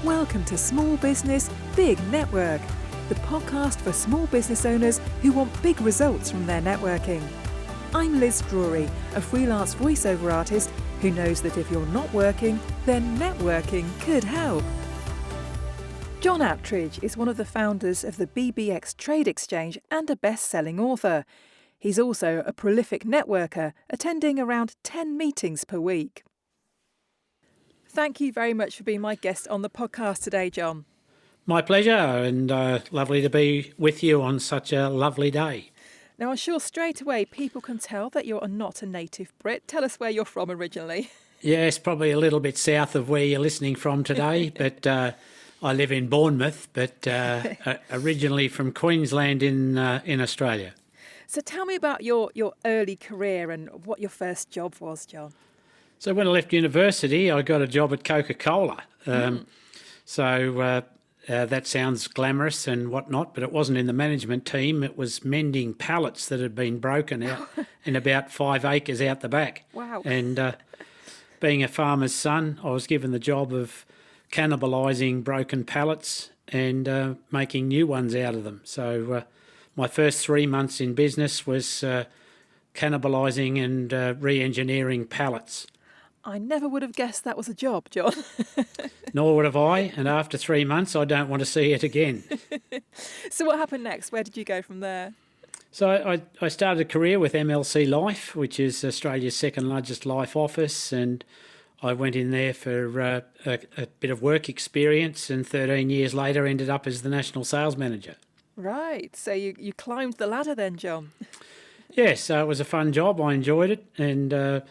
Welcome to Small Business, Big Network, the podcast for small business owners who want big results from their networking. I'm Liz Drury, a freelance voiceover artist who knows that if you're not working, then networking could help. John Attridge is one of the founders of the BBX Trade Exchange and a best-selling author. He's also a prolific networker, attending around 10 meetings per week. Thank you very much for being my guest on the podcast today, John. My pleasure, and lovely to be with you on such a lovely day. Now, I'm sure straight away people can tell that you're not a native Brit. Tell us where you're from originally. Yes, probably a little bit south of where you're listening from today, but I live in Bournemouth, but originally from Queensland in Australia. So tell me about your early career and what your first job was, John. So when I left university, I got a job at Coca-Cola. So that sounds glamorous and whatnot, but it wasn't in the management team. It was mending pallets that had been broken out in about 5 acres out the back. Wow. And being a farmer's son, I was given the job of cannibalising broken pallets and making new ones out of them. So my first 3 months in business was cannibalising and re-engineering pallets. I never would have guessed that was a job, John. Nor would have I, and after 3 months I don't want to see it again. So what happened next? Where did you go from there? So I started a career with MLC Life, which is Australia's second largest life office, and I went in there for a bit of work experience, and 13 years later ended up as the National Sales Manager. Right, so you climbed the ladder then, John. Yes, it was a fun job. I enjoyed it, and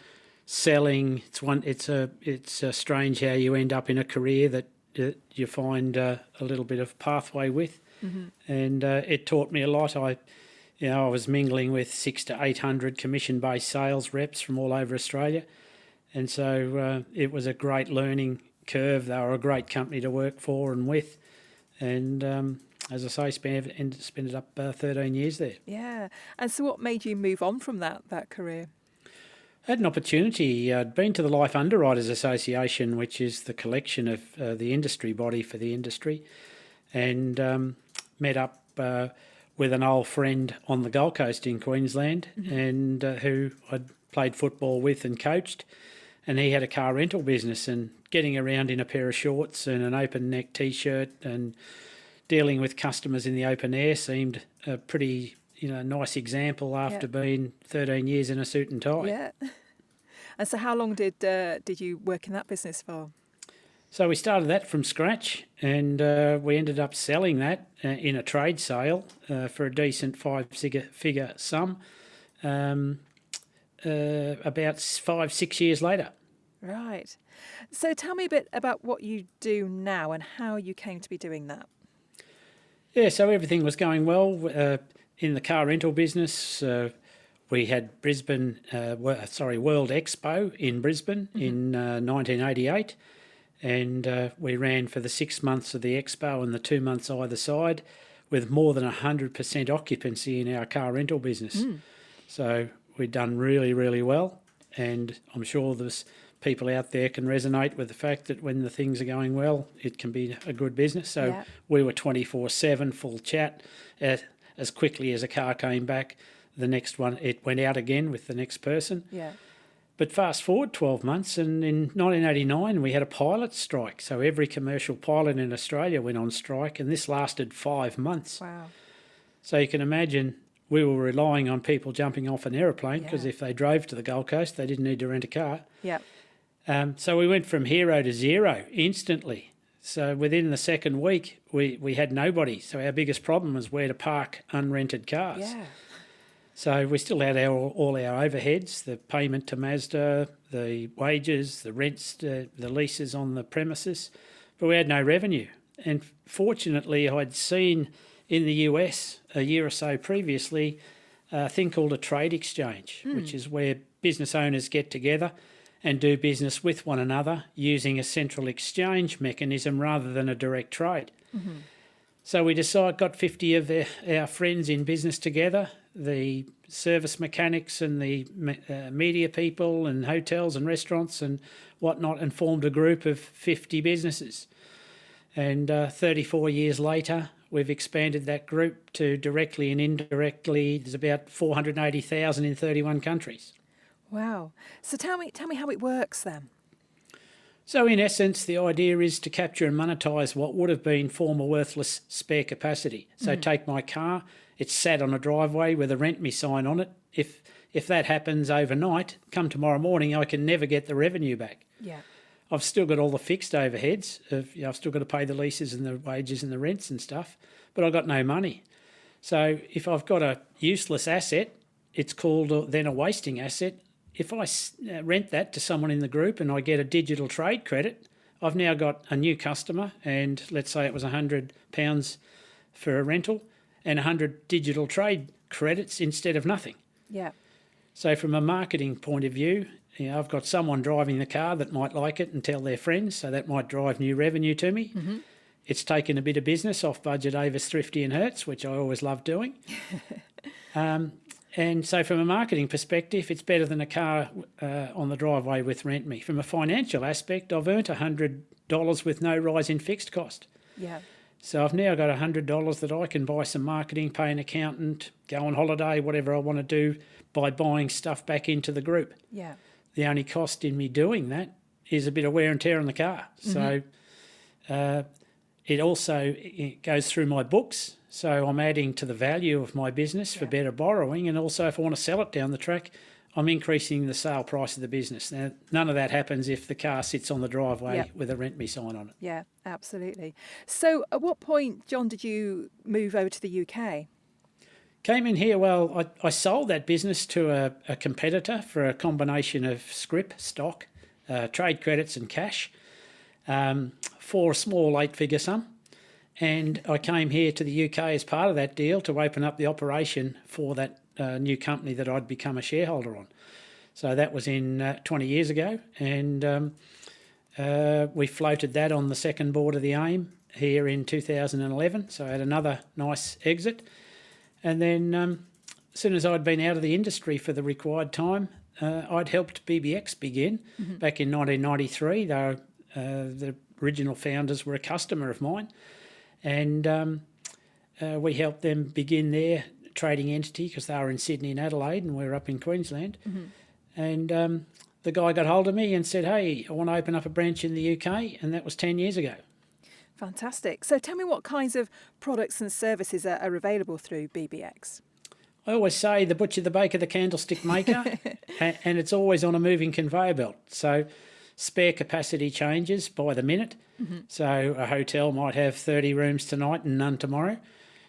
selling. It's strange how you end up in a career that you find a little bit of pathway with, and it taught me a lot. I was mingling with 600 to 800 commission-based sales reps from all over Australia, and so it was a great learning curve. They were a great company to work for and with, and as I say, spent up 13 years there. Yeah, and so what made you move on from that career? I had an opportunity. I'd been to the Life Underwriters Association, which is the collection of the industry body for the industry, and met up with an old friend on the Gold Coast in Queensland, and who I'd played football with and coached, and he had a car rental business, and getting around in a pair of shorts and an open neck T-shirt and dealing with customers in the open air seemed a pretty nice example after being 13 years in a suit and tie. Yeah. And so how long did you work in that business for? So we started that from scratch, and we ended up selling that in a trade sale for a decent five-figure sum about 5-6 years later. Right. So tell me a bit about what you do now and how you came to be doing that. Yeah, so everything was going well. In the car rental business, we had World Expo in Brisbane in 1988, and we ran for the 6 months of the Expo and the 2 months either side with more than 100% occupancy in our car rental business. So we'd done really, really well, and I'm sure there's people out there can resonate with the fact that when the things are going well, it can be a good business. So we were 24/7 full chat. As quickly as a car came back, the next one, it went out again with the next person. Yeah. But fast forward 12 months, and in 1989 we had a pilot strike. So every commercial pilot in Australia went on strike, and this lasted 5 months. Wow. So you can imagine we were relying on people jumping off an aeroplane, because if they drove to the Gold Coast, they didn't need to rent a car. Yeah. So we went from hero to zero instantly. So within the second week, we had nobody. So our biggest problem was where to park unrented cars. Yeah. So we still had all our overheads, the payment to Mazda, the wages, the rents, the leases on the premises, but we had no revenue. And fortunately, I'd seen in the US a year or so previously a thing called a trade exchange, which is where business owners get together and do business with one another using a central exchange mechanism rather than a direct trade. So we got 50 of our friends in business together, the service mechanics and the media people and hotels and restaurants and whatnot, and formed a group of 50 businesses. And 34 years later, we've expanded that group to directly and indirectly. There's about 480,000 in 31 countries. Wow. So tell me how it works then. So in essence, the idea is to capture and monetise what would have been former worthless spare capacity. So take my car, it's sat on a driveway with a rent me sign on it. If that happens overnight, come tomorrow morning, I can never get the revenue back. Yeah. I've still got all the fixed overheads. I've still got to pay the leases and the wages and the rents and stuff, but I've got no money. So if I've got a useless asset, it's called then a wasting asset. If I rent that to someone in the group and I get a digital trade credit, I've now got a new customer, and let's say it was £100 for a rental and 100 digital trade credits instead of nothing. Yeah. So from a marketing point of view, I've got someone driving the car that might like it and tell their friends, so that might drive new revenue to me. Mm-hmm. It's taken a bit of business off budget Avis, Thrifty and Hertz, which I always love doing. And so from a marketing perspective, it's better than a car on the driveway with Rent Me. From a financial aspect, I've earned $100 with no rise in fixed cost. Yeah. So I've now got $100 that I can buy some marketing, pay an accountant, go on holiday, whatever I want to do, by buying stuff back into the group. Yeah. The only cost in me doing that is a bit of wear and tear on the car. So it goes through my books. So I'm adding to the value of my business for better borrowing, and also if I want to sell it down the track, I'm increasing the sale price of the business. Now, none of that happens if the car sits on the driveway with a Rent Me sign on it. Yeah, absolutely. So at what point, John, did you move over to the UK? Came in here, well, I sold that business to a competitor for a combination of scrip, stock, trade credits and cash for a small 8-figure sum. And I came here to the UK as part of that deal to open up the operation for that new company that I'd become a shareholder on. So that was in 20 years ago, and we floated that on the second board of the AIM here in 2011, so I had another nice exit. And then as soon as I'd been out of the industry for the required time, I'd helped BBX begin back in 1993. The original founders were a customer of mine, and we helped them begin their trading entity because they were in Sydney and Adelaide and we were up in Queensland. And the guy got hold of me and said, hey, I want to open up a branch in the UK, and that was 10 years ago. Fantastic. So tell me what kinds of products and services are available through BBX? I always say the butcher, the baker, the candlestick maker, and it's always on a moving conveyor belt. So spare capacity changes by the minute. So a hotel might have 30 rooms tonight and none tomorrow.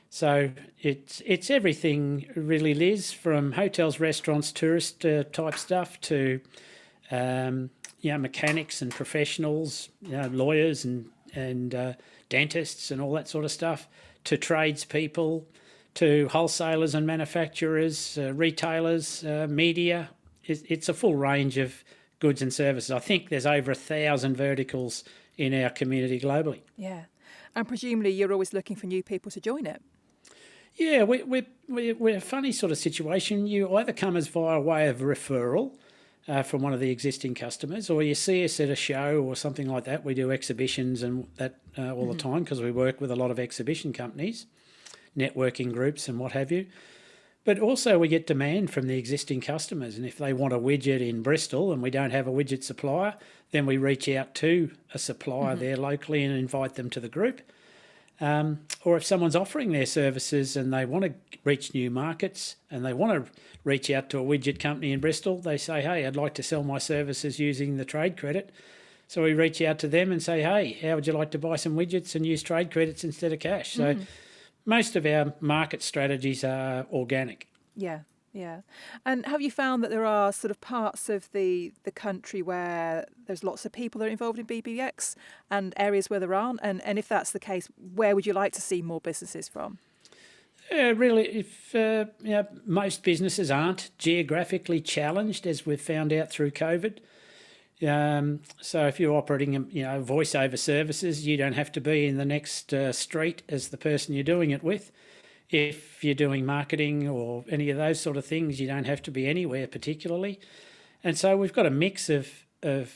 So it's everything really, Liz, from hotels, restaurants, tourist type stuff to mechanics and professionals, lawyers and dentists and all that sort of stuff, to tradespeople, to wholesalers and manufacturers, retailers, media. It's a full range of goods and services. I think there's over 1,000 verticals in our community globally. Yeah, and presumably you're always looking for new people to join it. Yeah, we're a funny sort of situation. You either come as via way of referral from one of the existing customers, or you see us at a show or something like that. We do exhibitions and that all the time because we work with a lot of exhibition companies, networking groups and what have you. But also we get demand from the existing customers, and if they want a widget in Bristol and we don't have a widget supplier, then we reach out to a supplier there locally and invite them to the group. Or if someone's offering their services and they want to reach new markets and they want to reach out to a widget company in Bristol, they say, hey, I'd like to sell my services using the trade credit. So we reach out to them and say, hey, how would you like to buy some widgets and use trade credits instead of cash? So most of our market strategies are organic. Yeah, yeah. And have you found that there are sort of parts of the country where there's lots of people that are involved in BBX and areas where there aren't? And if that's the case, where would you like to see more businesses from? Really, if most businesses aren't geographically challenged, as we've found out through COVID. So if you're operating, voiceover services, you don't have to be in the next street as the person you're doing it with. If you're doing marketing or any of those sort of things, you don't have to be anywhere particularly. And so we've got a mix of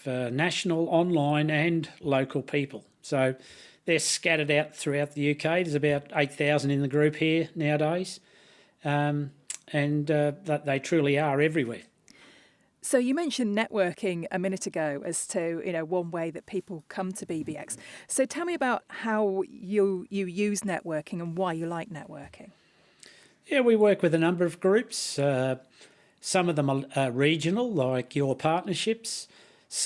national, online and local people. So they're scattered out throughout the UK. There's about 8,000 in the group here nowadays, and that they truly are everywhere. So you mentioned networking a minute ago as to, one way that people come to BBX. So tell me about how you use networking and why you like networking. Yeah, we work with a number of groups. Some of them are regional, like your partnerships,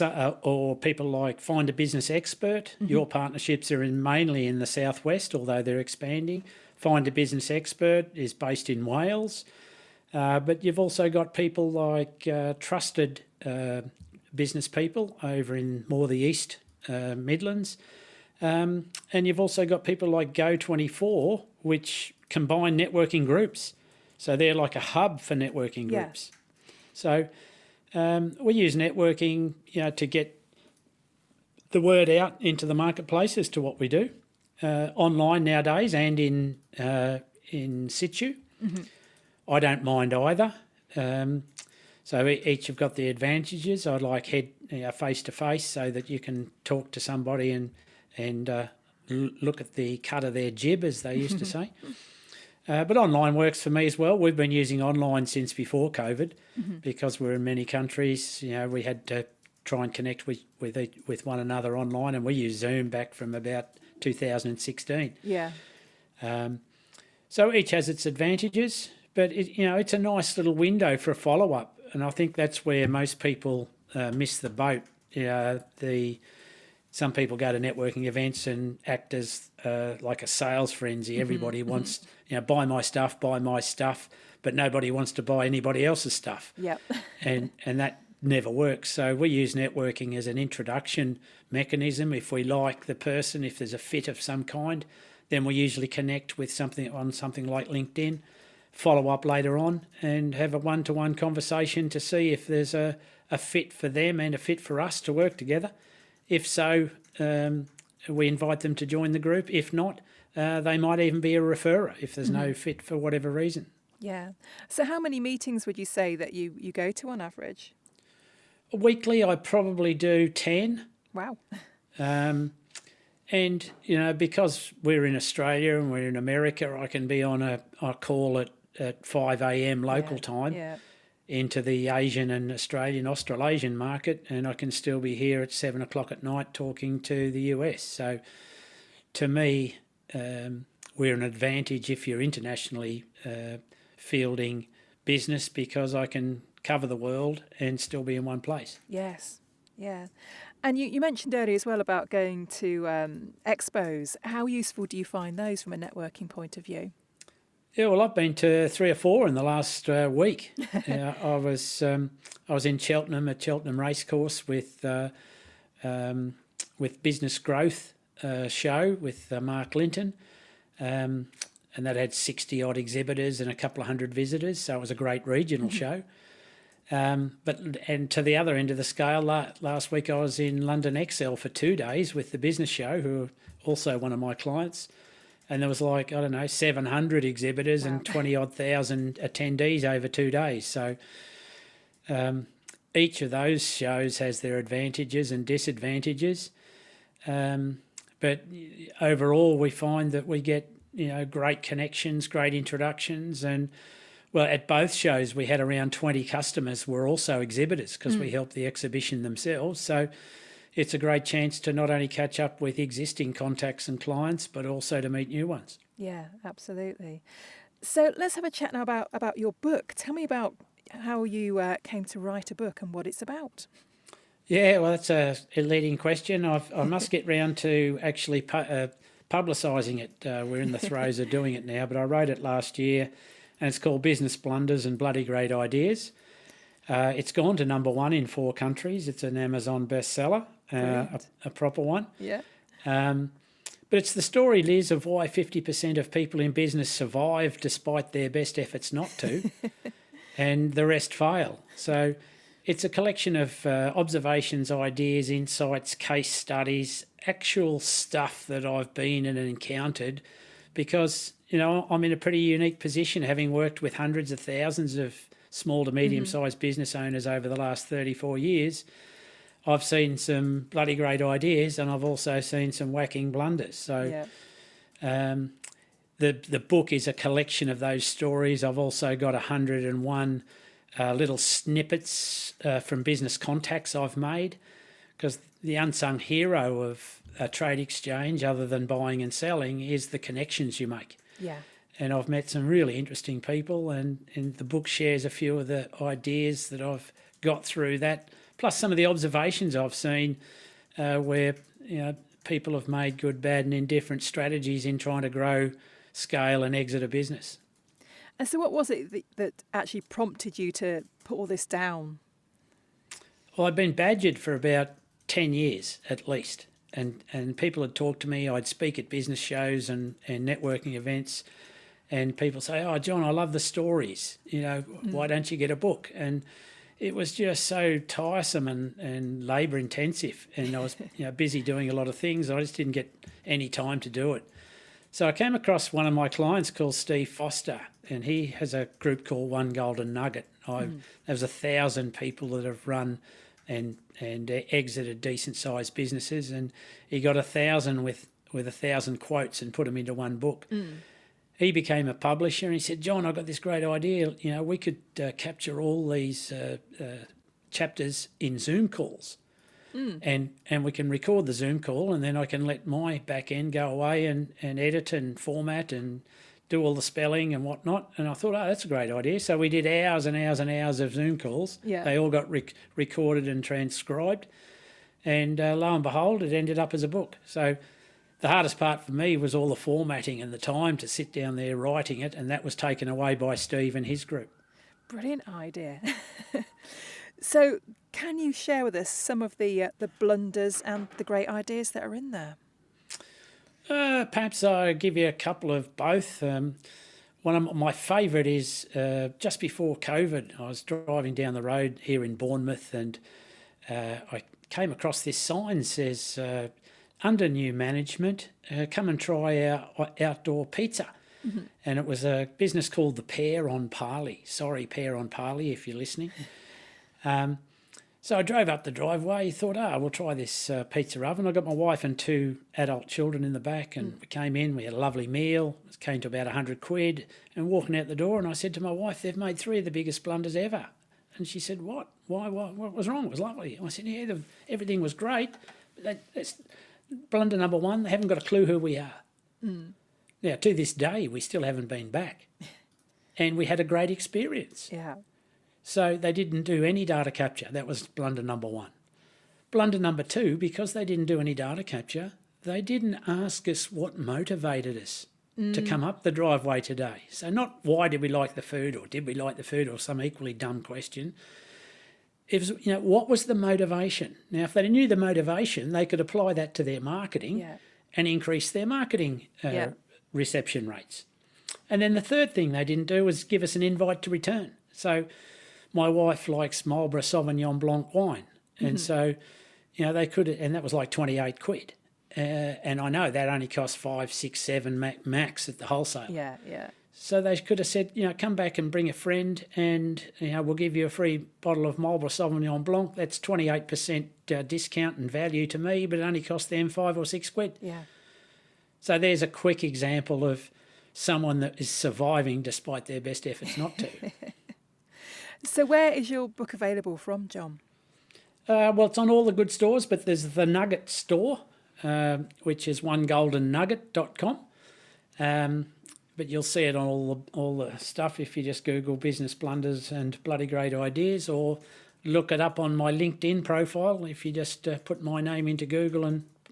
or people like Find a Business Expert. Mm-hmm. Your partnerships are mainly in the southwest, although they're expanding. Find a Business Expert is based in Wales. But you've also got people like trusted business people over in more the East Midlands. And you've also got people like Go24, which combine networking groups. So they're like a hub for networking groups. So we use networking to get the word out into the marketplace as to what we do, online nowadays and in situ. Mm-hmm. I don't mind either. So each have got the advantages. I like face-to-face so that you can talk to somebody and look at the cut of their jib, as they used to say. But online works for me as well. We've been using online since before COVID because we're in many countries. We had to try and connect with one another online, and we used Zoom back from about 2016. Yeah. So each has its advantages. But it's a nice little window for a follow-up, and I think that's where most people miss the boat. Some people go to networking events and act as like a sales frenzy. Everybody wants, buy my stuff, but nobody wants to buy anybody else's stuff. Yep. and that never works. So we use networking as an introduction mechanism. If we like the person, if there's a fit of some kind, then we usually connect with something like LinkedIn. Follow up later on and have a one-to-one conversation to see if there's a fit for them and a fit for us to work together. If so, we invite them to join the group. If not, they might even be a referrer if there's no fit for whatever reason. Yeah. So how many meetings would you say that you go to on average? Weekly, I probably do 10. Wow. And, because we're in Australia and we're in America, I can be on a call at 5 a.m. local time into the Asian and Australasian market, and I can still be here at 7 o'clock at night talking to the US. So to me, we're an advantage if you're internationally fielding business because I can cover the world and still be in one place. Yes, yeah. And you mentioned earlier as well about going to expos. How useful do you find those from a networking point of view? Yeah, well, I've been to 3 or 4 in the last week. I was in Cheltenham at Cheltenham Racecourse with Business Growth show with Mark Linton, and that had 60 odd exhibitors and a couple of hundred visitors. So it was a great regional show. And to the other end of the scale, last week I was in London Excel for 2 days with the business show, who are also one of my clients. And there was 700 exhibitors and 20-odd thousand attendees over 2 days. So each of those shows has their advantages and disadvantages. But overall, we find that we get, great connections, great introductions. And, well, at both shows, we had around 20 customers were also exhibitors because we helped the exhibition themselves. So it's a great chance to not only catch up with existing contacts and clients, but also to meet new ones. Yeah, absolutely. So let's have a chat now about your book. Tell me about how you came to write a book and what it's about. Yeah, well, that's a leading question. I must get round to actually publicising it. We're in the throes of doing it now, but I wrote it last year, and it's called Business Blunders and Bloody Great Ideas. It's gone to number 1 in 4 countries. It's an Amazon bestseller, a proper one. Yeah. But it's the story, Liz, of why 50% of people in business survive despite their best efforts not to, and the rest fail. So it's a collection of observations, ideas, insights, case studies, actual stuff that I've been and encountered because, I'm in a pretty unique position having worked with hundreds of thousands of small to medium-sized business owners over the last 34 years. I've seen some bloody great ideas, and I've also seen some whacking blunders. So the book is a collection of those stories. I've also got 101 little snippets from business contacts I've made, because the unsung hero of a trade exchange, other than buying and selling, is the connections you make. Yeah. And I've met some really interesting people, and the book shares a few of the ideas that I've got through that, plus some of the observations I've seen where people have made good, bad and indifferent strategies in trying to grow, scale and exit a business. And so what was it that actually prompted you to put all this down? Well, I'd been badgered for about 10 years at least, and people had talked to me. I'd speak at business shows and networking events, and people say, "Oh, John, I love the stories. Why don't you get a book?" And it was just so tiresome and labour intensive, and I was busy doing a lot of things. I just didn't get any time to do it. So I came across one of my clients called Steve Foster, and he has a group called One Golden Nugget. There's 1,000 people that have run and exited decent sized businesses, and he got 1,000 with 1,000 quotes and put them into one book. He became a publisher, and he said, "John, I've got this great idea. We could capture all these chapters in Zoom calls, and we can record the Zoom call, and then I can let my back end go away and edit and format and do all the spelling and whatnot." And I thought, oh, that's a great idea. So we did hours and hours and hours of Zoom calls. Yeah. They all got recorded and transcribed, and lo and behold, it ended up as a book. So the hardest part for me was all the formatting and the time to sit down there writing it, and that was taken away by Steve and his group. Brilliant idea. So can you share with us some of the blunders and the great ideas that are in there? Perhaps I'll give you a couple of both. One of my favourite is just before COVID, I was driving down the road here in Bournemouth, and I came across this sign that says, "Under new management, come and try our outdoor pizza." And it was a business called the Pear on Parley. Sorry, Pear on Parley, if you're listening. So I drove up the driveway, thought, we'll try this pizza oven. I got my wife and 2 adult children in the back, and we came in, we had a lovely meal. It came to about £100, and walking out the door, and I said to my wife, "They've made 3 of the biggest blunders ever." And she said, "What? Why? What was wrong? It was lovely." I said, "Yeah, everything was great. But that's blunder number 1, they haven't got a clue who we are." Now, to this day, we still haven't been back. And we had a great experience. Yeah. So they didn't do any data capture. That was blunder number 1. Blunder number 2, because they didn't do any data capture, they didn't ask us what motivated us to come up the driveway today. So not why did we like the food, or did we like the food, or some equally dumb question. It was, what was the motivation? Now, if they knew the motivation, they could apply that to their marketing and increase their marketing reception rates. And then the third thing they didn't do was give us an invite to return. So my wife likes Marlborough Sauvignon Blanc wine. And so, they could, and that was like £28. And I know that only cost 5, 6, 7 max at the wholesale. Yeah, yeah. So they could have said, come back and bring a friend, and we'll give you a free bottle of Marlborough Sauvignon Blanc. That's 28% discount and value to me, but it only cost them £5 or £6. Yeah. So there's a quick example of someone that is surviving despite their best efforts not to. So where is your book available from, John? Well, it's on all the good stores, but there's the Nugget store, which is onegoldennugget.com. But you'll see it on all the stuff if you just Google business blunders and bloody great ideas, or look it up on my LinkedIn profile. If you just put my name into Google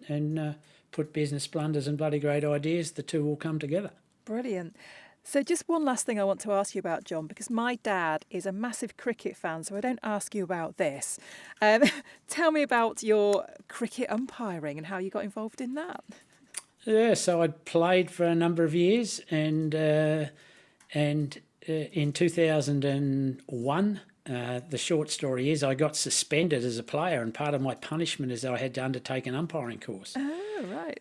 and put business blunders and bloody great ideas, the two will come together. Brilliant. So just one last thing I want to ask you about, John, because my dad is a massive cricket fan, so I don't ask you about this. Tell me about your cricket umpiring and how you got involved in that. Yeah, so I played for a number of years, and in 2001, the short story is I got suspended as a player, and part of my punishment is that I had to undertake an umpiring course. Oh, right.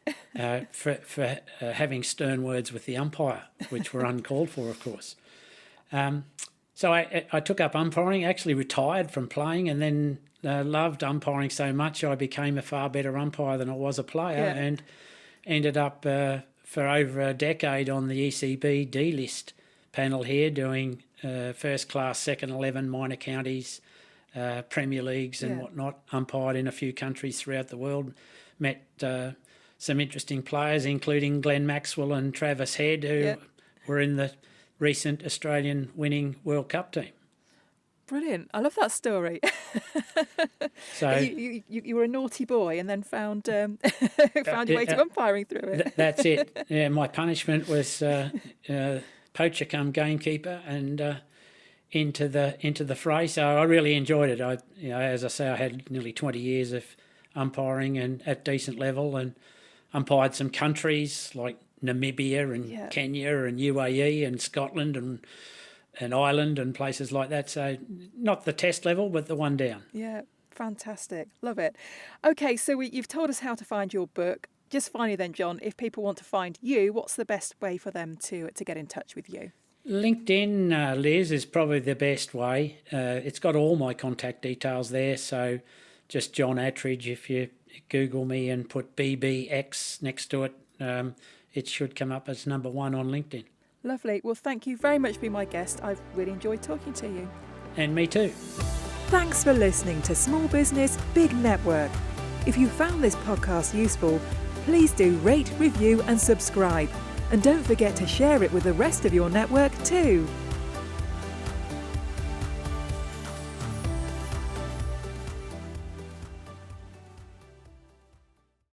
For having stern words with the umpire, which were uncalled for, of course. So I took up umpiring, actually retired from playing, and then loved umpiring so much I became a far better umpire than I was a player, and ended up for over a decade on the ECB D list panel here, doing first class, second 11, minor counties, Premier Leagues and whatnot. Umpired in a few countries throughout the world. Met some interesting players, including Glenn Maxwell and Travis Head, who were in the recent Australian winning World Cup team. Brilliant. I love that story. So you were a naughty boy and then found your way to umpiring through it. That's it. Yeah, my punishment was poacher come gamekeeper and into the fray. So I really enjoyed it. As I say, I had nearly 20 years of umpiring and at decent level, and umpired some countries like Namibia and Kenya and UAE and Scotland and Ireland and places like that. So not the test level, but the one down. Yeah, fantastic. Love it. Okay, so you've told us how to find your book. Just finally then, John, if people want to find you, what's the best way for them to get in touch with you? LinkedIn, Liz, is probably the best way. It's got all my contact details there. So just John Attridge, if you Google me and put BBX next to it, it should come up as number 1 on LinkedIn. Lovely. Well, thank you very much for being my guest. I've really enjoyed talking to you. And me too. Thanks for listening to Small Business, Big Network. If you found this podcast useful, please do rate, review and subscribe. And don't forget to share it with the rest of your network too.